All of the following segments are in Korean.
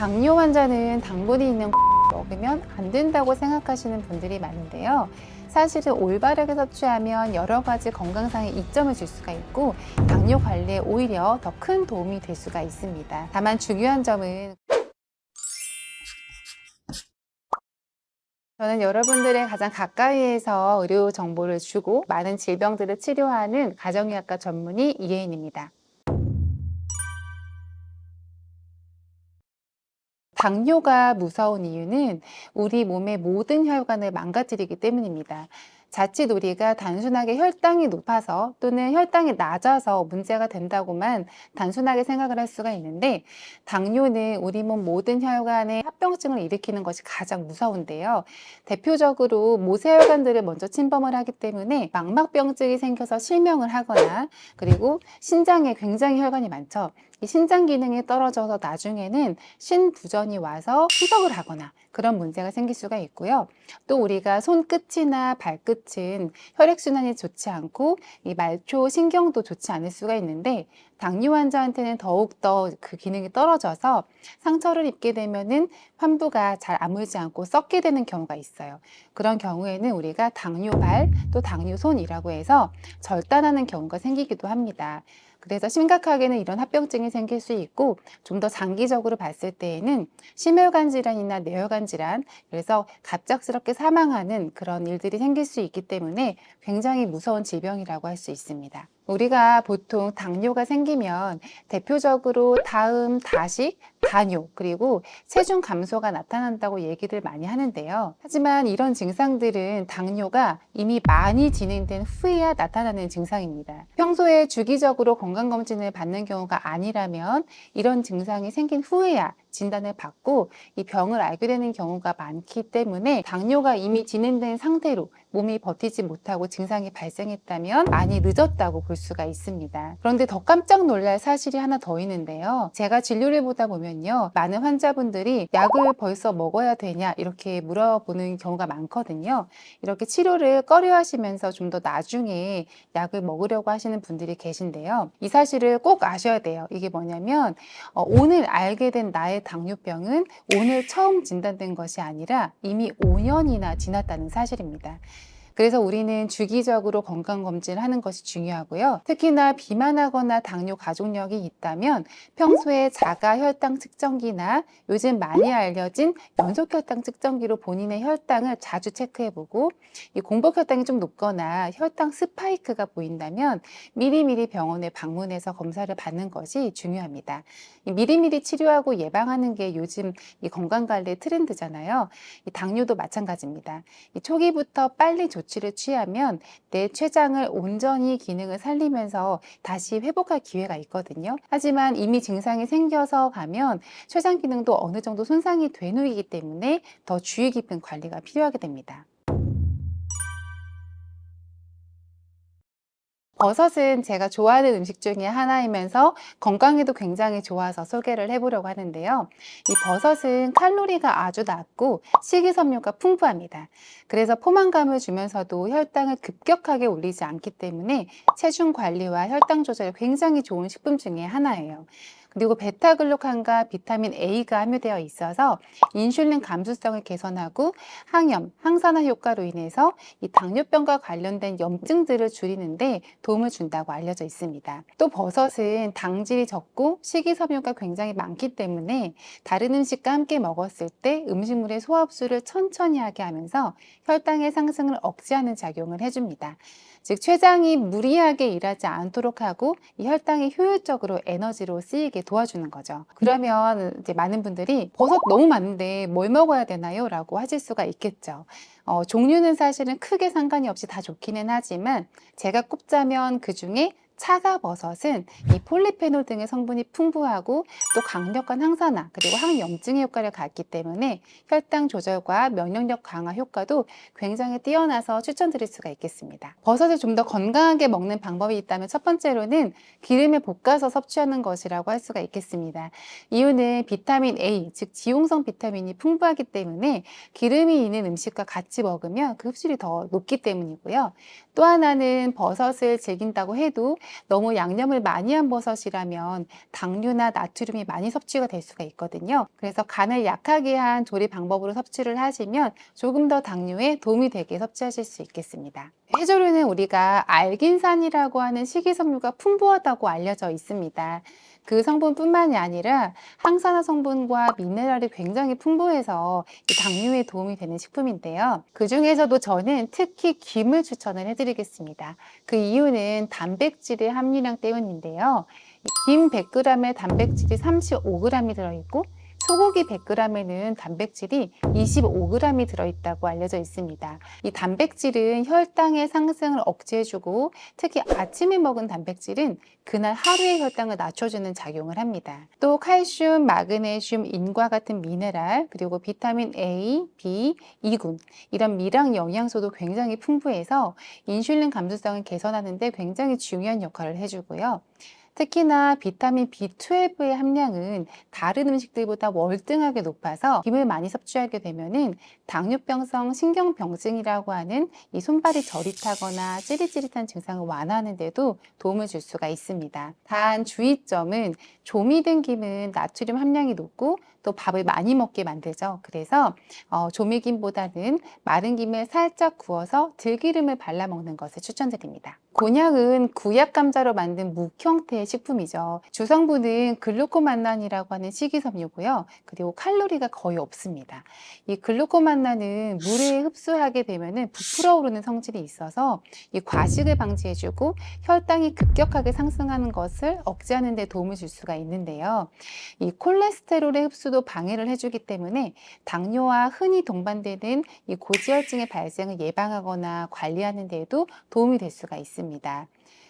당뇨 환자는 당분이 있는 먹으면 안 된다고 생각하시는 분들이 많은데요. 사실은 올바르게 섭취하면 여러 가지 건강상의 이점을 줄 수가 있고 당뇨 관리에 오히려 더 큰 도움이 될 수가 있습니다. 다만 중요한 점은 저는 여러분들의 가장 가까이에서 의료 정보를 주고 많은 질병들을 치료하는 가정의학과 전문의 이혜인입니다. 당뇨가 무서운 이유는 우리 몸의 모든 혈관을 망가뜨리기 때문입니다. 자칫 우리가 단순하게 혈당이 높아서 또는 혈당이 낮아서 문제가 된다고만 단순하게 생각을 할 수가 있는데, 당뇨는 우리 몸 모든 혈관에 합병증을 일으키는 것이 가장 무서운데요. 대표적으로 모세혈관들을 먼저 침범을 하기 때문에 망막병증이 생겨서 실명을 하거나, 그리고 신장에 굉장히 혈관이 많죠. 이 신장 기능이 떨어져서 나중에는 신부전이 와서 후석을 하거나 그런 문제가 생길 수가 있고요. 또 우리가 손끝이나 발끝은 혈액순환이 좋지 않고 이 말초 신경도 좋지 않을 수가 있는데, 당뇨 환자한테는 더욱더 그 기능이 떨어져서 상처를 입게 되면은 환부가 잘 아물지 않고 썩게 되는 경우가 있어요. 그런 경우에는 우리가 당뇨발 또 당뇨손이라고 해서 절단하는 경우가 생기기도 합니다. 그래서 심각하게는 이런 합병증이 생길 수 있고, 좀 더 장기적으로 봤을 때에는 심혈관 질환이나 뇌혈관 질환, 그래서 갑작스럽게 사망하는 그런 일들이 생길 수 있기 때문에 굉장히 무서운 질병이라고 할 수 있습니다. 우리가 보통 당뇨가 생기면 대표적으로 다음, 다식, 다뇨, 그리고 체중 감소가 나타난다고 얘기를 많이 하는데요. 하지만 이런 증상들은 당뇨가 이미 많이 진행된 후에야 나타나는 증상입니다. 평소에 주기적으로 건강검진을 받는 경우가 아니라면 이런 증상이 생긴 후에야 진단을 받고 이 병을 알게 되는 경우가 많기 때문에, 당뇨가 이미 진행된 상태로 몸이 버티지 못하고 증상이 발생했다면 많이 늦었다고 볼 수가 있습니다. 그런데 더 깜짝 놀랄 사실이 하나 더 있는데요. 제가 진료를 보다 보면요, 많은 환자분들이 약을 벌써 먹어야 되냐 이렇게 물어보는 경우가 많거든요. 이렇게 치료를 꺼려 하시면서 좀 더 나중에 약을 먹으려고 하시는 분들이 계신데요. 이 사실을 꼭 아셔야 돼요. 이게 뭐냐면 오늘 알게 된 나의 당뇨병은 오늘 처음 진단된 것이 아니라 이미 5년이나 지났다는 사실입니다. 그래서 우리는 주기적으로 건강검진을 하는 것이 중요하고요. 특히나 비만하거나 당뇨 가족력이 있다면 평소에 자가 혈당 측정기나 요즘 많이 알려진 연속 혈당 측정기로 본인의 혈당을 자주 체크해보고, 이 공복 혈당이 좀 높거나 혈당 스파이크가 보인다면 미리미리 병원에 방문해서 검사를 받는 것이 중요합니다. 미리미리 치료하고 예방하는 게 요즘 이 건강관리의 트렌드잖아요. 이 당뇨도 마찬가지입니다. 이 초기부터 빨리 조치를 취하면 내 췌장을 온전히 기능을 살리면서 다시 회복할 기회가 있거든요. 하지만 이미 증상이 생겨서 가면 췌장 기능도 어느 정도 손상이 된 후이기 때문에 더 주의 깊은 관리가 필요하게 됩니다. 버섯은 제가 좋아하는 음식 중에 하나이면서 건강에도 굉장히 좋아서 소개를 해보려고 하는데요. 이 버섯은 칼로리가 아주 낮고 식이섬유가 풍부합니다. 그래서 포만감을 주면서도 혈당을 급격하게 올리지 않기 때문에 체중 관리와 혈당 조절에 굉장히 좋은 식품 중에 하나예요. 그리고 베타글루칸과 비타민 A가 함유되어 있어서 인슐린 감수성을 개선하고 항염, 항산화 효과로 인해서 이 당뇨병과 관련된 염증들을 줄이는데 도움을 준다고 알려져 있습니다. 또 버섯은 당질이 적고 식이섬유가 굉장히 많기 때문에 다른 음식과 함께 먹었을 때 음식물의 소화 흡수를 천천히 하게 하면서 혈당의 상승을 억제하는 작용을 해줍니다. 즉 췌장이 무리하게 일하지 않도록 하고 이 혈당이 효율적으로 에너지로 쓰이게 도와주는 거죠. 그러면 이제 많은 분들이 버섯 너무 많은데 뭘 먹어야 되나요? 라고 하실 수가 있겠죠. 종류는 사실은 크게 상관이 없이 다 좋기는 하지만 제가 꼽자면 그 중에 차가버섯은 이 폴리페놀 등의 성분이 풍부하고 또 강력한 항산화 그리고 항염증의 효과를 갖기 때문에 혈당 조절과 면역력 강화 효과도 굉장히 뛰어나서 추천드릴 수가 있겠습니다. 버섯을 좀 더 건강하게 먹는 방법이 있다면 첫 번째로는 기름에 볶아서 섭취하는 것이라고 할 수가 있겠습니다. 이유는 비타민 A, 즉 지용성 비타민이 풍부하기 때문에 기름이 있는 음식과 같이 먹으면 그 흡수율이 더 높기 때문이고요. 또 하나는 버섯을 즐긴다고 해도 너무 양념을 많이 한 버섯이라면 당류나 나트륨이 많이 섭취가 될 수가 있거든요. 그래서 간을 약하게 한 조리 방법으로 섭취를 하시면 조금 더 당뇨에 도움이 되게 섭취하실 수 있겠습니다. 해조류는 우리가 알긴산이라고 하는 식이섬유가 풍부하다고 알려져 있습니다. 그 성분뿐만이 아니라 항산화 성분과 미네랄이 굉장히 풍부해서 이 당뇨에 도움이 되는 식품인데요. 그 중에서도 저는 특히 김을 추천을 해드리겠습니다. 그 이유는 단백질의 함유량 때문인데요. 김 100g에 단백질이 35g이 들어있고 소고기 100g에는 단백질이 25g이 들어있다고 알려져 있습니다. 이 단백질은 혈당의 상승을 억제해주고 특히 아침에 먹은 단백질은 그날 하루의 혈당을 낮춰주는 작용을 합니다. 또 칼슘, 마그네슘, 인과 같은 미네랄, 그리고 비타민 A, B, E군 이런 미량 영양소도 굉장히 풍부해서 인슐린 감수성을 개선하는 데 굉장히 중요한 역할을 해주고요. 특히나 비타민 B12의 함량은 다른 음식들보다 월등하게 높아서 김을 많이 섭취하게 되면은 당뇨병성 신경병증이라고 하는 이 손발이 저릿하거나 찌릿찌릿한 증상을 완화하는 데도 도움을 줄 수가 있습니다. 단 주의점은 조미된 김은 나트륨 함량이 높고 또 밥을 많이 먹게 만들죠. 그래서 조미김보다는 마른 김을 살짝 구워서 들기름을 발라 먹는 것을 추천드립니다. 곤약은 구약 감자로 만든 묵 형태의 식품이죠. 주성분은 글루코만난이라고 하는 식이섬유고요. 그리고 칼로리가 거의 없습니다. 이 글루코만난은 물에 흡수하게 되면 부풀어 오르는 성질이 있어서 이 과식을 방지해주고 혈당이 급격하게 상승하는 것을 억제하는 데 도움을 줄 수가 있는데요. 이 콜레스테롤의 흡수도 방해를 해주기 때문에 당뇨와 흔히 동반되는 이 고지혈증의 발생을 예방하거나 관리하는 데에도 도움이 될 수가 있습니다.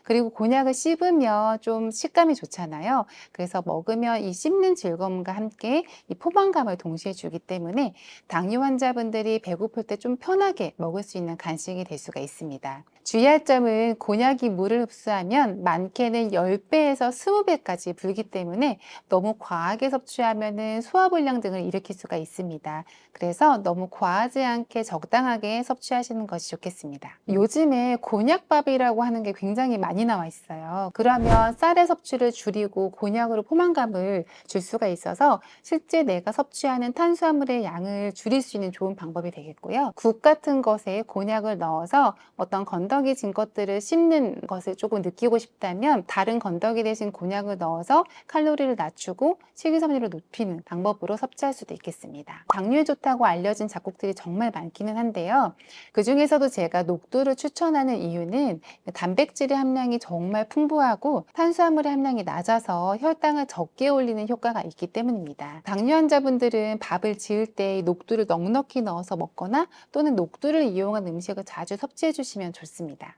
그리고 곤약을 씹으면 좀 식감이 좋잖아요. 그래서 먹으면 이 씹는 즐거움과 함께 이 포만감을 동시에 주기 때문에 당뇨 환자분들이 배고플 때 좀 편하게 먹을 수 있는 간식이 될 수가 있습니다. 주의할 점은 곤약이 물을 흡수하면 많게는 10배에서 20배까지 불기 때문에 너무 과하게 섭취하면 소화불량 등을 일으킬 수가 있습니다. 그래서 너무 과하지 않게 적당하게 섭취하시는 것이 좋겠습니다. 요즘에 곤약밥이라고 하는 게 굉장히 많이 나와 있어요. 그러면 쌀의 섭취를 줄이고 곤약으로 포만감을 줄 수가 있어서 실제 내가 섭취하는 탄수화물의 양을 줄일 수 있는 좋은 방법이 되겠고요. 국 같은 것에 곤약을 넣어서 어떤 건더기 진 것들을 씹는 것을 조금 느끼고 싶다면 다른 건더기 대신 곤약을 넣어서 칼로리를 낮추고 식이섬유를 높이는 방법으로 섭취할 수도 있겠습니다. 당뇨에 좋다고 알려진 잡곡들이 정말 많기는 한데요. 그 중에서도 제가 녹두를 추천하는 이유는 단백질의 함량이 정말 풍부하고 탄수화물의 함량이 낮아서 혈당을 적게 올리는 효과가 있기 때문입니다. 당뇨 환자분들은 밥을 지을 때 녹두를 넉넉히 넣어서 먹거나 또는 녹두를 이용한 음식을 자주 섭취해 주시면 좋습니다.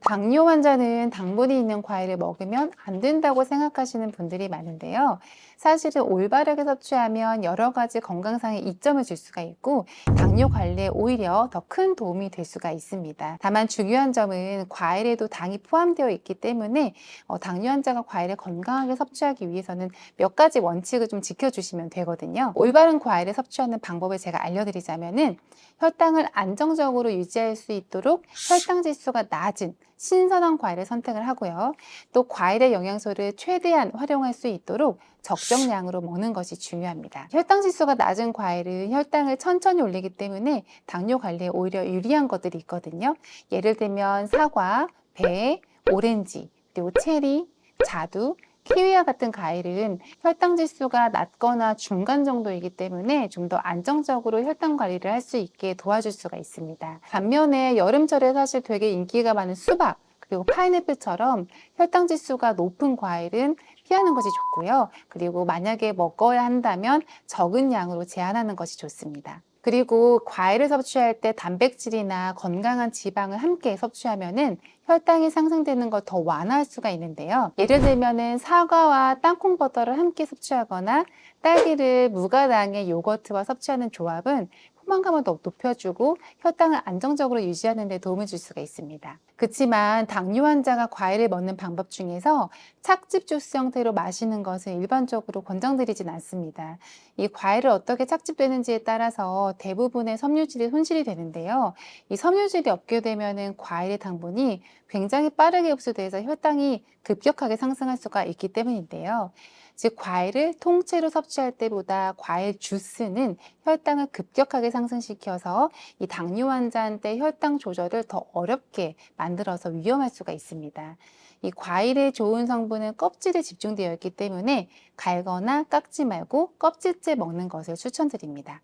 당뇨 환자는 당분이 있는 과일을 먹으면 안 된다고 생각하시는 분들이 많은데요. 사실은 올바르게 섭취하면 여러 가지 건강상의 이점을 줄 수가 있고 당뇨 관리에 오히려 더 큰 도움이 될 수가 있습니다. 다만 중요한 점은 과일에도 당이 포함되어 있기 때문에 당뇨 환자가 과일을 건강하게 섭취하기 위해서는 몇 가지 원칙을 좀 지켜주시면 되거든요. 올바른 과일을 섭취하는 방법을 제가 알려드리자면은 혈당을 안정적으로 유지할 수 있도록 혈당 지수가 낮은 신선한 과일을 선택을 하고요. 또 과일의 영양소를 최대한 활용할 수 있도록 적정량으로 먹는 것이 중요합니다. 혈당 지수가 낮은 과일은 혈당을 천천히 올리기 때문에 당뇨 관리에 오히려 유리한 것들이 있거든요. 예를 들면 사과, 배, 오렌지, 그리고 체리, 자두, 키위와 같은 과일은 혈당 지수가 낮거나 중간 정도이기 때문에 좀 더 안정적으로 혈당 관리를 할 수 있게 도와줄 수가 있습니다. 반면에 여름철에 사실 되게 인기가 많은 수박, 그리고 파인애플처럼 혈당 지수가 높은 과일은 피하는 것이 좋고요. 그리고 만약에 먹어야 한다면 적은 양으로 제한하는 것이 좋습니다. 그리고 과일을 섭취할 때 단백질이나 건강한 지방을 함께 섭취하면은 혈당이 상승되는 걸 더 완화할 수가 있는데요. 예를 들면은 사과와 땅콩 버터를 함께 섭취하거나 딸기를 무가당의 요거트와 섭취하는 조합은 포만감을 더 높여주고 혈당을 안정적으로 유지하는 데 도움을 줄 수가 있습니다. 그렇지만 당뇨 환자가 과일을 먹는 방법 중에서 착즙 주스 형태로 마시는 것을 일반적으로 권장드리진 않습니다. 이 과일을 어떻게 착즙되는지에 따라서 대부분의 섬유질이 손실이 되는데요. 이 섬유질이 없게 되면은 과일의 당분이 굉장히 빠르게 흡수돼서 혈당이 급격하게 상승할 수가 있기 때문인데요. 즉 과일을 통째로 섭취할 때보다 과일 주스는 혈당을 급격하게 상승시켜서 이 당뇨 환자한테 혈당 조절을 더 어렵게 만들어서 위험할 수가 있습니다. 이 과일의 좋은 성분은 껍질에 집중되어 있기 때문에 갈거나 깎지 말고 껍질째 먹는 것을 추천드립니다.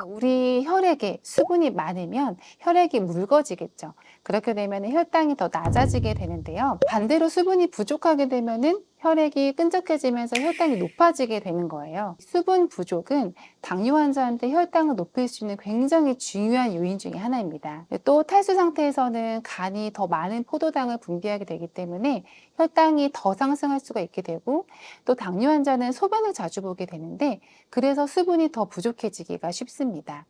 우리 혈액에 수분이 많으면 혈액이 묽어지겠죠. 그렇게 되면 혈당이 더 낮아지게 되는데요. 반대로 수분이 부족하게 되면은 혈액이 끈적해지면서 혈당이 높아지게 되는 거예요. 수분 부족은 당뇨 환자한테 혈당을 높일 수 있는 굉장히 중요한 요인 중에 하나입니다. 또 탈수 상태에서는 간이 더 많은 포도당을 분비하게 되기 때문에 혈당이 더 상승할 수가 있게 되고, 또 당뇨 환자는 소변을 자주 보게 되는데 그래서 수분이 더 부족해지기가 쉽습니다.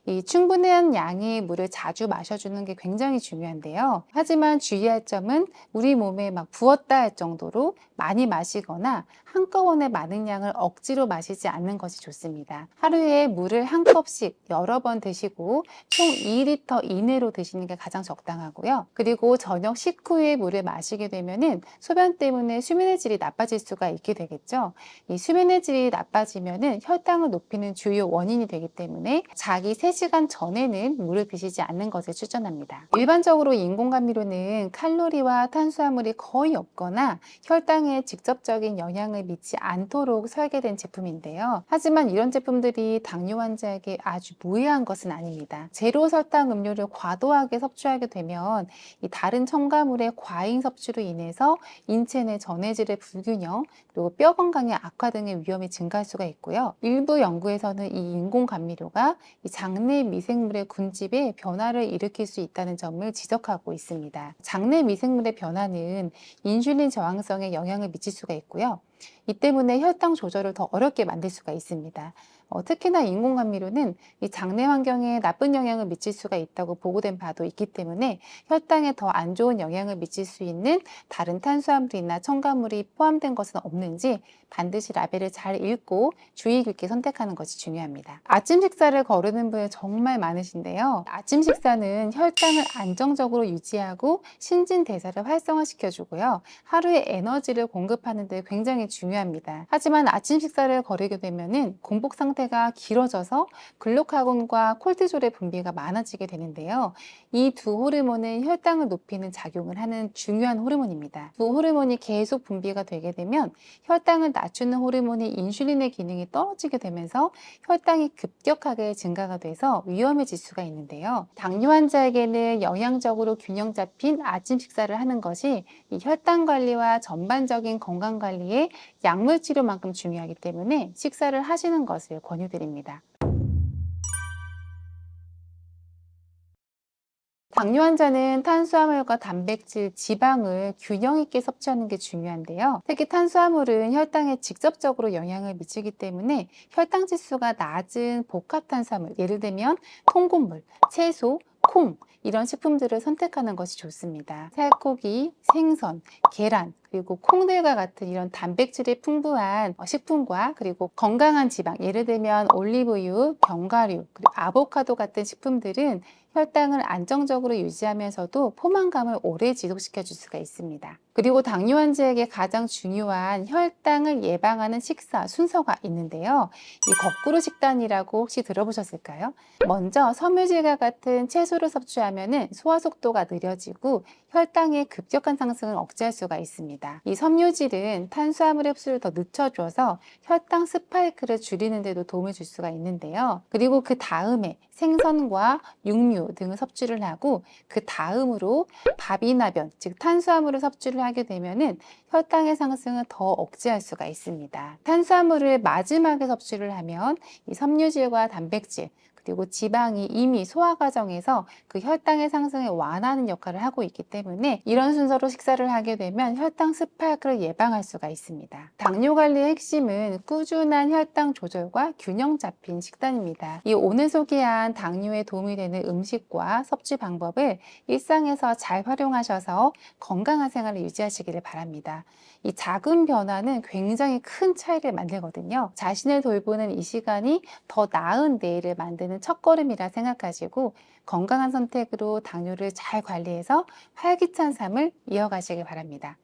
이 충분한 양의 물을 자주 마셔주는 게 굉장히 중요한데요. 하지만 주의할 점은 우리 몸에 막 부었다 할 정도로 많이 마시거나 한꺼번에 많은 양을 억지로 마시지 않는 것이 좋습니다. 하루에 물을 한 컵씩 여러 번 드시고 총 2리터 이내로 드시는 게 가장 적당하고요. 그리고 저녁 식후에 물을 마시게 되면은 소변 때문에 수면의 질이 나빠질 수가 있게 되겠죠. 이 수면의 질이 나빠지면은 혈당을 높이는 주요 원인이 되기 때문에 자기 3시간 전에는 물을 드시지 않는 것을 추천합니다. 일반적으로 인공감미료는 칼로리와 탄수화물이 거의 없거나 혈당에 직접적인 영향을 미치지 않도록 설계된 제품인데요. 하지만 이런 제품들이 당뇨 환자에게 아주 무해한 것은 아닙니다. 제로 설탕 음료를 과도하게 섭취하게 되면 이 다른 첨가물의 과잉 섭취로 인해서 인체 내 전해질의 불균형, 그리고 뼈 건강의 악화 등의 위험이 증가할 수가 있고요. 일부 연구에서는 이 인공감미료가 이 장내 미생물의 군집에 변화를 일으킬 수 있다는 점을 지적하고 있습니다. 장내 미생물의 변화는 인슐린 저항성에 영향을 미칠 수가 있고요. 이 때문에 혈당 조절을 더 어렵게 만들 수가 있습니다. 특히나 인공감미료는 이 장내 환경에 나쁜 영향을 미칠 수가 있다고 보고된 바도 있기 때문에 혈당에 더 안 좋은 영향을 미칠 수 있는 다른 탄수화물이나 첨가물이 포함된 것은 없는지 반드시 라벨을 잘 읽고 주의 깊게 선택하는 것이 중요합니다. 아침 식사를 거르는 분이 정말 많으신데요. 아침 식사는 혈당을 안정적으로 유지하고 신진대사를 활성화시켜주고요. 하루에 에너지를 공급하는 데 굉장히 중요합니다. 하지만 아침 식사를 거르게 되면은 공복 상태가 길어져서 글루카곤과 콜티졸의 분비가 많아지게 되는데요. 이 두 호르몬은 혈당을 높이는 작용을 하는 중요한 호르몬입니다. 두 호르몬이 계속 분비가 되게 되면 혈당을 낮추는 호르몬인 인슐린의 기능이 떨어지게 되면서 혈당이 급격하게 증가가 돼서 위험해질 수가 있는데요. 당뇨 환자에게는 영양적으로 균형 잡힌 아침 식사를 하는 것이 이 혈당 관리와 전반적인 건강 관리에 약물 치료만큼 중요하기 때문에 식사를 하시는 것을 권유드립니다. 당뇨 환자는 탄수화물과 단백질, 지방을 균형 있게 섭취하는 게 중요한데요. 특히 탄수화물은 혈당에 직접적으로 영향을 미치기 때문에 혈당 지수가 낮은 복합 탄수화물, 예를 들면 통곡물, 채소, 콩, 이런 식품들을 선택하는 것이 좋습니다. 살코기, 생선, 계란, 그리고 콩들과 같은 이런 단백질이 풍부한 식품과 그리고 건강한 지방, 예를 들면 올리브유, 견과류, 그리고 아보카도 같은 식품들은 혈당을 안정적으로 유지하면서도 포만감을 오래 지속시켜 줄 수가 있습니다. 그리고 당뇨 환자에게 가장 중요한 혈당을 예방하는 식사 순서가 있는데요. 이 거꾸로 식단이라고 혹시 들어보셨을까요? 먼저 섬유질과 같은 채소를 섭취하면 소화 속도가 느려지고 혈당의 급격한 상승을 억제할 수가 있습니다. 이 섬유질은 탄수화물의 흡수를 더 늦춰줘서 혈당 스파이크를 줄이는 데도 도움을 줄 수가 있는데요. 그리고 그 다음에 생선과 육류 등을 섭취를 하고 그 다음으로 밥이나 면, 즉 탄수화물을 섭취를 하게 되면은 혈당의 상승을 더 억제할 수가 있습니다. 탄수화물을 마지막에 섭취를 하면 이 섬유질과 단백질, 그리고 지방이 이미 소화 과정에서 그 혈당의 상승을 완화하는 역할을 하고 있기 때문에 이런 순서로 식사를 하게 되면 혈당 스파이크를 예방할 수가 있습니다. 당뇨 관리의 핵심은 꾸준한 혈당 조절과 균형 잡힌 식단입니다. 이 오늘 소개한 당뇨에 도움이 되는 음식과 섭취 방법을 일상에서 잘 활용하셔서 건강한 생활을 유지하시기를 바랍니다. 이 작은 변화는 굉장히 큰 차이를 만들거든요. 자신을 돌보는 이 시간이 더 나은 내일을 만드는 첫걸음이라 생각하시고 건강한 선택으로 당뇨를 잘 관리해서 활기찬 삶을 이어가시길 바랍니다.